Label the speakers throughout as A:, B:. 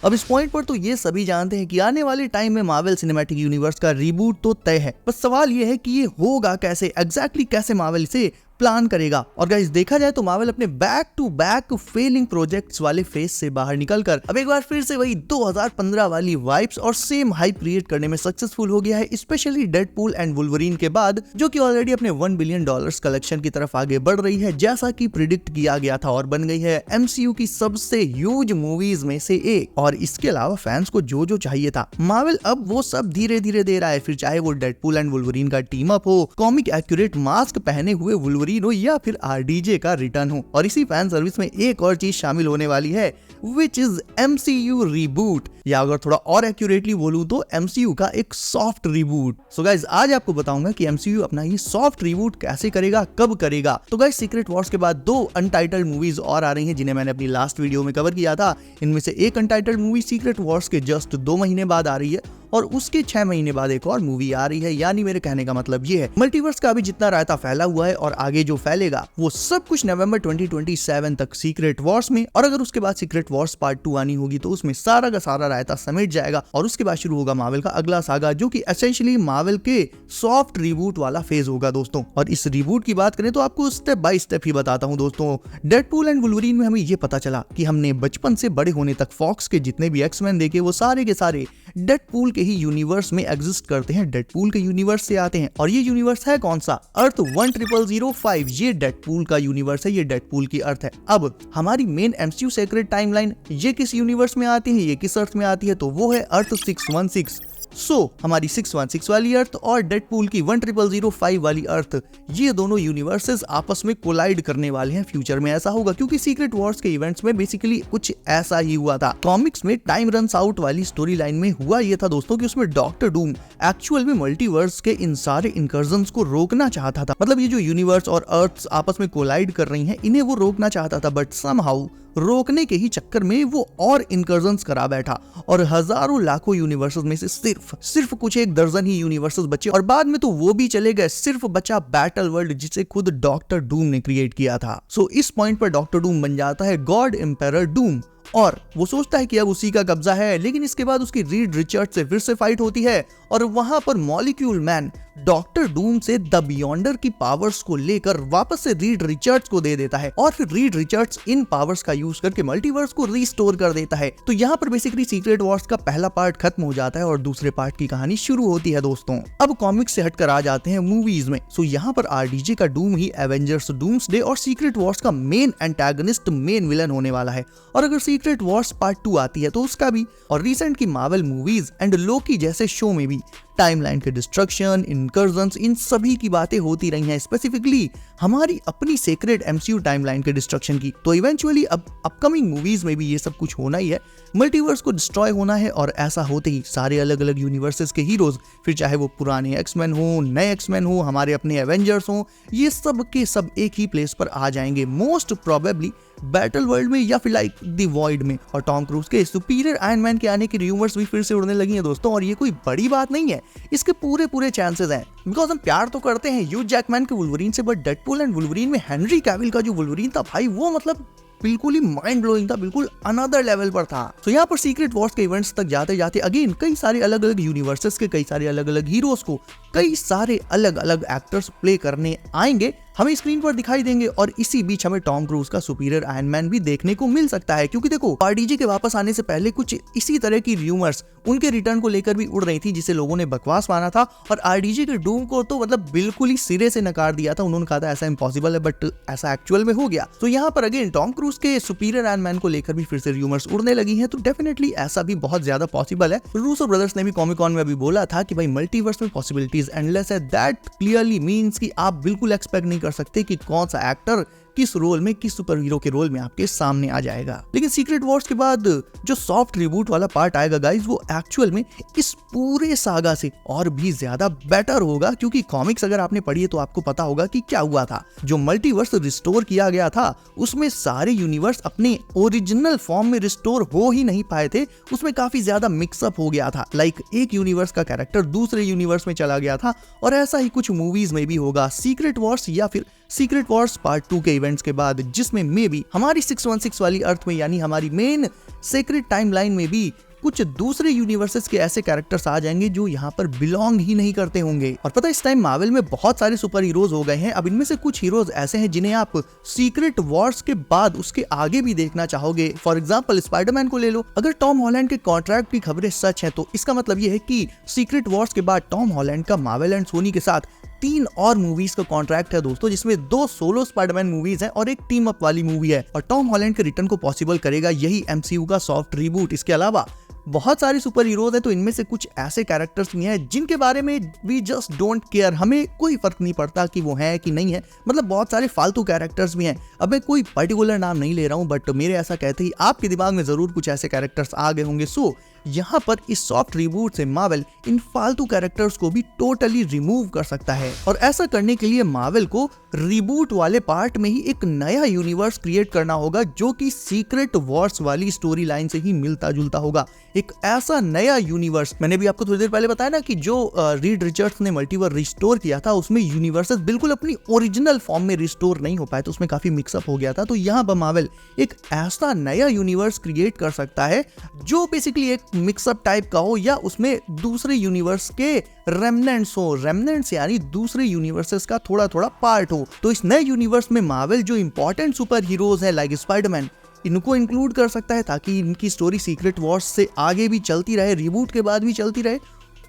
A: अब इस पॉइंट पर तो ये सभी जानते हैं कि आने वाले टाइम में मार्वल सिनेमैटिक यूनिवर्स का रीबूट तो तय है, बस सवाल ये है कि ये होगा कैसे, एग्जैक्टली कैसे मार्वल इसे प्लान करेगा। और गाइस देखा जाए तो मार्वल अपने back to back failing projects वाले फेज से बाहर निकलकर अब एक बार फिर से वही 2015 वाली वाइब्स और सेम हाइप क्रिएट करने में सक्सेसफुल हो गया है, स्पेशली डेडपूल एंड वुल्वरीन के बाद, जो कि ऑलरेडी अपने $1 बिलियन कलेक्शन की तरफ आगे बढ़ रही है जैसा कि प्रिडिक्ट किया गया था और बन गई है MCU की सबसे ह्यूज मूवीज में से एक। और इसके अलावा फैंस को जो जो चाहिए था मार्वल अब वो सब धीरे धीरे दे रहा है, फिर चाहे वो डेडपूल एंड वुल्वरीन का टीम अप हो, कॉमिक एक्यूरेट मास्क पहने हुए वुल्वरीन हो या फिर RDJ का रिटर्न हो। और इसी फैन सर्विस में एक और चीज शामिल होने वाली है विच इज MCU रीबूट, या अगर थोड़ा और एक्यूरेटली बोलूं तो MCU का एक सॉफ्ट रीबूट। सो गाइज आज आपको बताऊंगा कि MCU अपना ये सॉफ्ट रीबूट कैसे करेगा, कब करेगा। तो गाइज सीक्रेट वॉर्स के बाद 2 अनटाइटल्ड मूवीज और आ रही हैं जिन्हें मैंने अपनी लास्ट वीडियो में कवर किया था। इनमें से एक अनटाइटल्ड मूवी सीक्रेट वॉर्स के जस्ट 2 महीने बाद आ रही है और उसके 6 महीने बाद एक और मूवी आ रही है। यानी मेरे कहने का मतलब ये है मल्टीवर्स का अभी जितना रायता फैला हुआ है और आगे जो फैलेगा वो सब कुछ नवंबर 2027 तक सीक्रेट वॉर्स में, और अगर उसके बाद सीक्रेट वॉर्स पार्ट 2 आनी होगी तो उसमें सारा का सारा रायता समेट जाएगा और उसके बाद शुरू होगा मार्वल का अगला सागा, जो कि एसेंशियली मार्वल के सॉफ्ट रिबूट वाला फेज होगा दोस्तों। और इस रिबूट की बात करें तो आपको स्टेप बाय स्टेप ही बताता हूं दोस्तों। डेडपूल एंड वुल्वरीन में हमें ये पता चला कि हमने बचपन से बड़े होने तक फॉक्स के जितने भी एक्समैन देखे वो सारे के सारे डेडपूल के ही यूनिवर्स में एग्जिस्ट करते हैं, डेडपूल के यूनिवर्स से आते हैं। और ये यूनिवर्स है कौन सा? अर्थ 10005। ये डेडपूल का यूनिवर्स है, ये डेडपूल की अर्थ है। अब हमारी मेन MCU सीक्रेट टाइमलाइन ये किस यूनिवर्स में आती है, ये किस अर्थ में आती है? तो वो है अर्थ 616। हमारी 616 वाली अर्थ और डेडपूल की 10005 वाली अर्थ, ये दोनों यूनिवर्सेस आपस में कोलाइड करने वाले हैं। फ्यूचर में ऐसा होगा क्योंकि सीक्रेट वॉर्स के इवेंट्स में बेसिकली कुछ ऐसा ही हुआ था। कॉमिक्स में टाइम रन्स आउट वाली स्टोरी लाइन में हुआ ये था दोस्तों कि उसमें डॉक्टर डूम एक्चुअल में मल्टीवर्स के इन सारे इनकर्जन्स को रोकना चाहता था। मतलब ये जो यूनिवर्स और अर्थ्स आपस में कोलाइड कर रही हैं इन्हें वो रोकना चाहता था, बट समहाउ रोकने के ही चक्कर में वो और इनकर्जन्स करा बैठा और हजारों लाखों यूनिवर्सेस में से सिर्फ कुछ एक दर्जन ही यूनिवर्सेस बचे और बाद में तो वो भी चले गए। सिर्फ बचा बैटल वर्ल्ड जिसे खुद डॉक्टर डूम ने क्रिएट किया था। इस पॉइंट पर डॉक्टर डूम बन जाता है गॉड एम्पेरर डूम और वो सोचता है कि अब उसी का कब्जा है। लेकिन इसके बाद उसकी रीड रिचर्ड्स से फिर से फाइट होती है और वहां पर मॉलिक्यूल मैन डॉक्टर डूम से द बियॉन्डर की पावर्स को लेकर वापस से रीड रिचर्ड्स को दे देता है और फिर रीड रिचर्ड्स इन पावर्स का यूज करके मल्टीवर्स को रिस्टोर कर देता है। तो यहाँ पर बेसिकली सीक्रेट वॉर्स का पहला पार्ट खत्म हो जाता है और दूसरे पार्ट की कहानी शुरू होती है दोस्तों। अब कॉमिक्स से हटकर आ जाते हैं मूवीज में। यहाँ पर RDJ का डूम ही एवेंजर्स डूम्सडे और सीक्रेट वॉर्स का मेन एंटागनिस्ट, मेन विलन होने वाला है। और अगर सीक्रेट वॉर्स पार्ट 2 आती है तो उसका भी, और रिसेंट की मार्वल मूवीज एंड लोकी जैसे शो में भी टाइमलाइन के डिस्ट्रक्शन, इनकर्जन्स, इन सभी की बातें होती रही हैं, स्पेसिफिकली हमारी अपनी सीक्रेट MCU टाइमलाइन के डिस्ट्रक्शन की। तो इवेंचुअली अब अपकमिंग मूवीज में भी ये सब कुछ होना ही है, मल्टीवर्स को डिस्ट्रॉय होना है और ऐसा होते ही सारे अलग अलग यूनिवर्सेस के हीरोज, फिर चाहे वो पुराने एक्समैन हो, नए एक्समैन हो, हमारे अपने एवेंजर्स हो, ये सब के सब एक ही प्लेस पर आ जाएंगे, मोस्ट प्रोबेबली बैटल वर्ल्ड में या फिर लाइक द वॉइड में। और टॉम क्रूज के सुपीरियर आयरन मैन के आने की रूमर्स भी फिर से उड़ने लगी हैं दोस्तों। और ये कोई बड़ी बात नहीं है, इसके पूरे चांसेस हैं, बिकॉज हम प्यार तो करते हैं ह्यू जैकमैन के वुल्वरीन से, बट डेडपूल एंड वुल्वरीन में हेनरी कैविल का जो वुल्वरीन था भाई, वो मतलब बिल्कुल ही माइंड ब्लोइंग था, बिल्कुल अनदर लेवल पर था। तो यहाँ पर सीक्रेट वॉर्स के इवेंट्स तक जाते जाते अगेन कई सारे अलग अलग यूनिवर्सेस के कई सारे अलग अलग हीरोज को कई सारे अलग अलग एक्टर्स प्ले करने आएंगे, हमें स्क्रीन पर दिखाई देंगे। और इसी बीच हमें टॉम क्रूज का सुपीरियर आयरन मैन भी देखने को मिल सकता है, क्योंकि देखो RDJ के वापस आने से पहले कुछ इसी तरह की रूमर्स उनके रिटर्न को लेकर भी उड़ रही थी, जिसे लोगों ने बकवास माना था। और RDJ के डूम को तो मतलब बिल्कुल ही सिरे से नकार दिया था, उन्होंने कहा था ऐसा इम्पॉसिबल है, बट ऐसा एक्चुअल में हो गया। तो यहाँ पर अगेन टॉम क्रूज के सुपीरियर आयरन मैन को लेकर भी फिर से रूमर्स उड़ने लगी हैं, तो डेफिनेटली ऐसा भी बहुत ज्यादा पॉसिबल है। रूसो ब्रदर्स ने भी कॉमिक-कॉन में अभी बोला था कि भाई मल्टीवर्स में पॉसिबिलिटीज एंडलेस है। दैट क्लियरली मीन्स कि आप बिल्कुल एक्सपेक्ट नहीं कर सकते कि कौन सा एक्टर किस रोल में, किस सुपर हीरो के रोल में आपके सामने आ जाएगा। लेकिन सीक्रेट वॉर्स के बाद जो सॉफ्ट रिबूट वाला पार्ट आएगा गाइस, वो एक्चुअल में इस पूरे सागा से और भी ज्यादा बेटर होगा, क्योंकि कॉमिक्स अगर आपने पढ़ी है तो आपको पता होगा कि क्या हुआ था। जो मल्टीवर्स रिस्टोर किया गया था उसमें सारे यूनिवर्स अपने ओरिजिनल फॉर्म में रिस्टोर हो ही नहीं पाए थे, उसमें काफी ज्यादा मिक्सअप हो गया था। लाइक एक यूनिवर्स का कैरेक्टर दूसरे यूनिवर्स में चला गया था, और ऐसा ही कुछ मूवीज में भी होगा। सीक्रेट वॉर्स या फिर सीक्रेट वॉर्स पार्ट 2 के इवेंट्स के बाद, जिसमें मे बी हमारी 616 वाली अर्थ में यानी हमारी मेन सीक्रेट टाइमलाइन में भी कुछ दूसरे यूनिवर्सेस के ऐसे कैरेक्टर्स आ जाएंगे जो यहाँ पर बिलोंग ही नहीं करते होंगे। और पता है इस टाइम मार्वल में बहुत सारे सुपर हीरोज हो गए हैं। अब इनमें से कुछ हीरोज ऐसे हैं जिन्हें आप सीक्रेट वॉर्स के बाद उसके आगे भी देखना चाहोगे। फॉर एग्जांपल स्पाइडरमैन को ले लो। अगर टॉम हॉलैंड के कॉन्ट्रैक्ट की खबरें सच है तो इसका मतलब ये है कि सीक्रेट वॉर्स के बाद टॉम हॉलैंड का मार्वल एंड सोनी के साथ 3 और मूवीज का कॉन्ट्रैक्ट है दोस्तों, जिसमें 2 सोलो स्पाइडरमैन मूवीज हैं और एक टीम अप वाली मूवी है। और टॉम हॉलैंड के रिटर्न को पॉसिबल करेगा यही MCU का सॉफ्ट रिबूट। इसके अलावा बहुत सारे सुपर हीरोज हैं, तो इनमें से कुछ ऐसे कैरेक्टर्स भी हैं जिनके बारे में वी जस्ट डोंट केयर, हमें कोई फर्क नहीं पड़ता कि वो है कि नहीं है। मतलब बहुत सारे फालतू कैरेक्टर्स भी हैं। अब मैं कोई पर्टिकुलर नाम नहीं ले रहा हूं, बट मेरे ऐसा कहते ही आपके दिमाग में जरूर कुछ ऐसे कैरेक्टर्स आ गए होंगे। सो यहाँ पर इस सॉफ्ट रिबूट से मार्वल इन फालतू कैरेक्टर्स को भी टोटली रिमूव कर सकता है। और ऐसा करने के लिए मार्वल को रिबूट वाले पार्ट में ही एक नया यूनिवर्स क्रिएट करना होगा जो कि सीक्रेट वॉर्स वाली स्टोरी लाइन से ही मिलता जुलता होगा। एक ऐसा नया यूनिवर्स, मैंने भी आपको थोड़ी देर पहले बताया ना कि जो रीड रिचर्ड्स ने मल्टीवर्स रिस्टोर किया था उसमें यूनिवर्सेस बिल्कुल अपनी ओरिजिनल फॉर्म में रिस्टोर नहीं हो पाए, तो उसमें काफी मिक्सअप हो गया था। तो यहाँ पर मार्वल एक ऐसा नया यूनिवर्स क्रिएट कर सकता है जो बेसिकली एक मिक्सअप टाइप का हो, या उसमें दूसरे यूनिवर्स के रेमनेंट्स हो। रेमनेंट्स यानी दूसरे यूनिवर्सेस का थोड़ा थोड़ा पार्ट हो। तो इस नए यूनिवर्स में मार्वल जो इंपॉर्टेंट सुपर हीरोज है लाइक स्पाइडरमैन, इनको इंक्लूड कर सकता है ताकि इनकी स्टोरी सीक्रेट वॉर्स से आगे भी चलती रहे, रिबूट के बाद भी चलती रहे।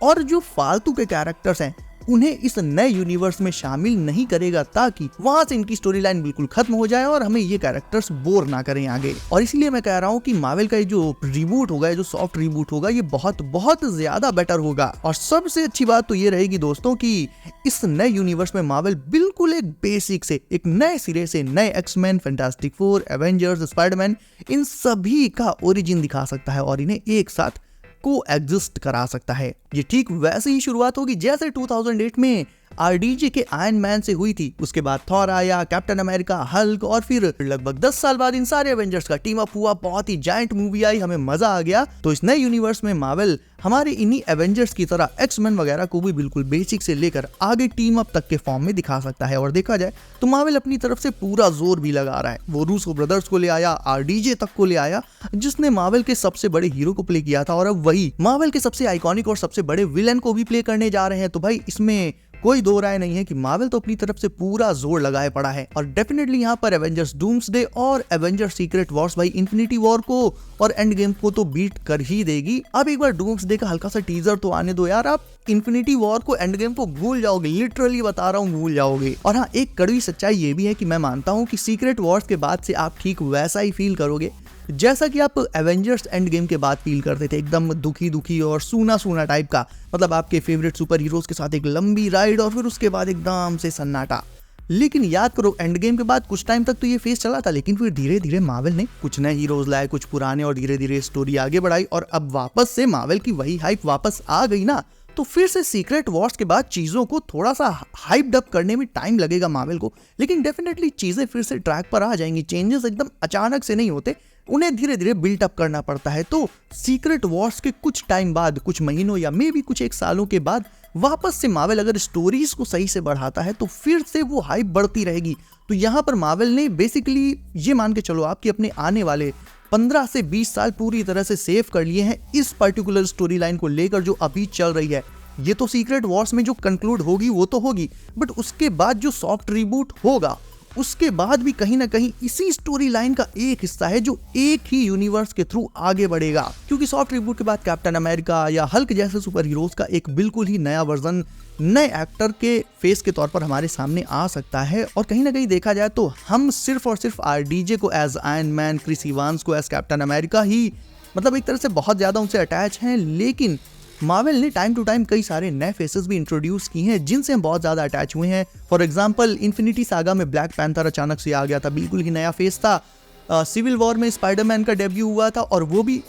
A: और जो फालतू के कैरेक्टर्स हैं उन्हें इस नए यूनिवर्स में शामिल नहीं करेगा ताकि वहां से इनकी स्टोरी लाइन बिल्कुल खत्म हो जाए और हमें ये कैरेक्टर्स बोर ना करें आगे। और इसलिए मैं कह रहा हूँ कि मार्वल का ये जो रिबूट होगा, जो सॉफ्ट रिबूट होगा, ये बहुत बहुत ज्यादा बेटर होगा। और सबसे अच्छी बात तो ये रहेगी दोस्तों कि इस नए यूनिवर्स में मार्वल बिल्कुल एक बेसिक से, एक नए सिरे से नए X Men, Fantastic Four, Avengers, Spiderman, इन सभी का ओरिजिन दिखा सकता है और इन्हें एक साथ को एग्जिस्ट करा सकता है। ये ठीक वैसे ही शुरुआत होगी जैसे 2008 में RDJ के आयरन मैन से हुई थी। उसके बाद थॉर आया, कैप्टन अमेरिका, हल्क, और फिर लगभग 10 साल बाद इन सारे एवेंजर्स का टीम अप हुआ। बहुत ही जायंट मूवी आई, हमें मजा आ गया। तो इस नए यूनिवर्स में मार्वल हमारे इन्हीं एवेंजर्स की तरह एक्समैन वगैरह को भी बिल्कुल बेसिक से लेकर आगे टीम अप तक के फॉर्म में दिखा सकता है। और देखा जाए तो मार्वल अपनी तरफ से पूरा जोर भी लगा रहा है। वो रूसो ब्रदर्स को ले आया, RDJ तक को ले आया, जिसने मार्वल के सबसे बड़े हीरो को प्ले किया था, और अब वही मार्वल के सबसे आइकॉनिक और सबसे बड़े विलन को भी प्ले करने जा रहे हैं। तो भाई इसमें कोई दो राय नहीं है कि मार्वल तो अपनी तरफ से पूरा जोर लगाए पड़ा है। और डेफिनेटली यहाँ पर एवेंजर्स डूम्सडे और एवेंजर्स सीक्रेट वॉर्स भाई इन्फिनिटी वॉर को और एंड गेम को तो बीट कर ही देगी। अब एक बार डूम्सडे का हल्का सा टीजर तो आने दो यार, आप इन्फिनिटी वॉर को, एंड गेम को भूल जाओगे, लिटरली बता रहा हूँ भूल जाओगे। और हाँ, एक कड़वी सच्चाई ये भी है कि मैं मानता हूँ कि सीक्रेट वॉर्स के बाद से आप ठीक वैसा ही फील करोगे जैसा कि आप एवेंजर्स एंड गेम के बाद फील करते थे, एकदम दुखी दुखी और सूना सूना टाइप का। मतलब आपके फेवरेट सुपर हीरोज के साथ एक लंबी राइड और फिर उसके बाद एकदम से सन्नाटा। लेकिन याद करो, एंड गेम के बाद कुछ टाइम तक तो ये फेस चला था, लेकिन फिर धीरे धीरे मार्वल ने कुछ नए हीरोज लाए, कुछ पुराने, और धीरे धीरे स्टोरी आगे बढ़ाई। और अब वापस से मार्वल की वही हाइप वापस आ गई ना, तो फिर से सीक्रेट वॉर्स के बाद चीजों को थोड़ा सा हाइप्ड अप करने में टाइम लगेगा मार्वल को, लेकिन डेफिनेटली चीजें फिर से ट्रैक पर आ जाएंगी। चेंजेस एकदम अचानक से नहीं होते, उन्हें धीरे धीरे बिल्ट अप करना पड़ता है। तो सीक्रेट वॉर्स के कुछ टाइम बाद, कुछ महीनों या मे भी कुछ एक सालों के बाद वापस से मार्वल अगर स्टोरीज को सही से बढ़ाता है तो फिर से वो हाइप बढ़ती रहेगी। तो यहाँ पर मार्वल ने बेसिकली ये मान के चलो आप कि अपने आने वाले 15 से 20 साल पूरी तरह से सेव कर लिए हैं इस पर्टिकुलर स्टोरी लाइन को लेकर जो अभी चल रही है। ये तो सीक्रेट वॉर्स में जो कंक्लूड होगी वो तो होगी, बट उसके बाद जो सॉफ्ट रिबूट होगा उसके बाद भी कहीं ना कहीं इसी स्टोरी लाइन का एक हिस्सा है जो एक ही यूनिवर्स के थ्रू आगे बढ़ेगा। क्योंकि सॉफ्ट रिबूट के बाद कैप्टन अमेरिका या हल्क जैसे सुपर हीरोज का एक बिल्कुल ही नया वर्जन नए एक्टर के फेस के तौर पर हमारे सामने आ सकता है। और कहीं ना कहीं देखा जाए तो हम सिर्फ और सिर्फ RDJ को as Iron Man, Chris Evans को एज कैप्टन अमेरिका ही, मतलब एक तरह से बहुत ज्यादा उनसे अटैच हैं। लेकिन मार्वल ने टाइम टू टाइम कई सारे नए फेसेस भी इंट्रोड्यूस किए हैं जिनसे हम बहुत ज्यादा अटैच हुए हैं। फॉर एग्जांपल इन्फिनिटी सागा में ब्लैक पैंथर अचानक से आ गया था, बिल्कुल ही नया फेस था। सिविल वॉर में स्पाइडरमैन का डेब्यू हुआ था और वो भी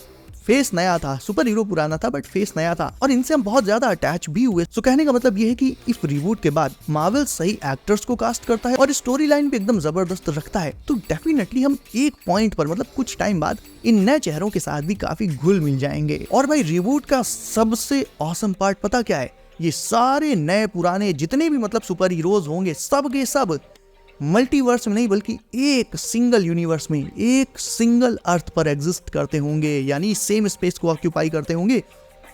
A: फेस नया था, सुपर हीरो पुराना था बट फेस नया था, और इनसे हम बहुत ज्यादा अटैच भी हुए। सो कहने का मतलब ये है कि इस रिबूट के बाद मार्वल सही एक्टर्स को कास्ट करता है और स्टोरी लाइन भी एकदम जबरदस्त रखता है, तो डेफिनेटली हम एक पॉइंट पर, मतलब कुछ टाइम बाद, इन नए चेहरों के साथ भी काफी घुल मिल जाएंगे। और भाई रिबूट का सबसे ऑसम पार्ट पता क्या है? ये सारे नए पुराने जितने भी मतलब सुपर हीरोज होंगे सब के सब मल्टीवर्स में नहीं बल्कि एक सिंगल यूनिवर्स में, एक सिंगल अर्थ पर एग्जिस्ट करते होंगे, यानी सेम स्पेस को ऑक्यूपाई करते होंगे।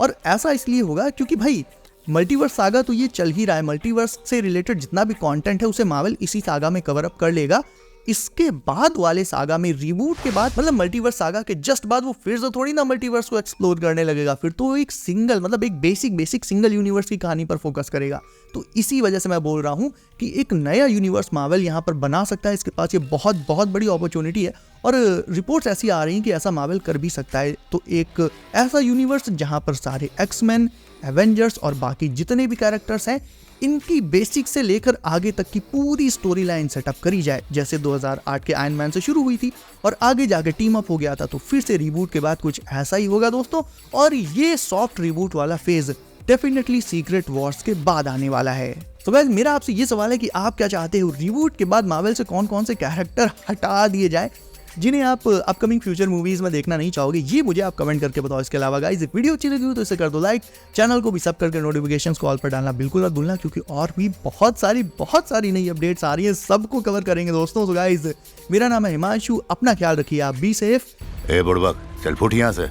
A: और ऐसा इसलिए होगा क्योंकि भाई मल्टीवर्स सागा तो ये चल ही रहा है, मल्टीवर्स से रिलेटेड जितना भी कंटेंट है उसे मार्वल इसी सागा में कवर अप कर लेगा। इसके बाद वाले सागा में रिबूट के बाद, मतलब मल्टीवर्स सागा के जस्ट बाद, वो फिर से थोड़ी ना मल्टीवर्स को एक्सप्लोर करने लगेगा, फिर तो एक सिंगल, मतलब एक बेसिक सिंगल यूनिवर्स की कहानी पर फोकस करेगा। तो इसी वजह से मैं बोल रहा हूं कि एक नया यूनिवर्स मार्वल यहां पर बना सकता है, इसके पास ये बहुत बहुत बड़ी अपॉर्चुनिटी है। और रिपोर्ट्स ऐसी आ रही हैं कि ऐसा मार्वल कर भी सकता है। तो एक ऐसा यूनिवर्स जहां पर सारे एक्समैन, एवेंजर्स और बाकी जितने भी कैरेक्टर्स हैं, इनकी बेसिक से लेकर आगे तक की पूरी स्टोरी लाइन सेटअप करी जाए, जैसे 2008 के आयरन मैन से शुरू हुई थी और आगे जाके टीम अप हो गया था। तो फिर से रिबूट के बाद कुछ ऐसा ही होगा दोस्तों। और ये सॉफ्ट रिबूट वाला फेज डेफिनेटली सीक्रेट वॉर्स के बाद आने वाला है। तो गाइस मेरा आपसे ये सवाल है कि आप क्या चाहते हो, रिबूट के बाद मार्वल से कौन कौन से कैरेक्टर हटा दिए जाए जिन्हें आप अपकमिंग फ्यूचर मूवीज में देखना नहीं चाहोगे, ये मुझे आप कमेंट करके बताओ। इसके अलावा गाइस वीडियो अच्छी लगी हो तो इसे कर दो लाइक, चैनल को भी सब करके नोटिफिकेशंस को ऑल पर डालना बिल्कुल मत भूलना, क्योंकि और भी बहुत सारी नई अपडेट्स आ रही है, सबको कवर करेंगे दोस्तों। तो गाइस मेरा नाम है हिमांशु, अपना ख्याल रखिए, आप बी सेफ।
B: ए बुड़बक चल फुट यहाँ से।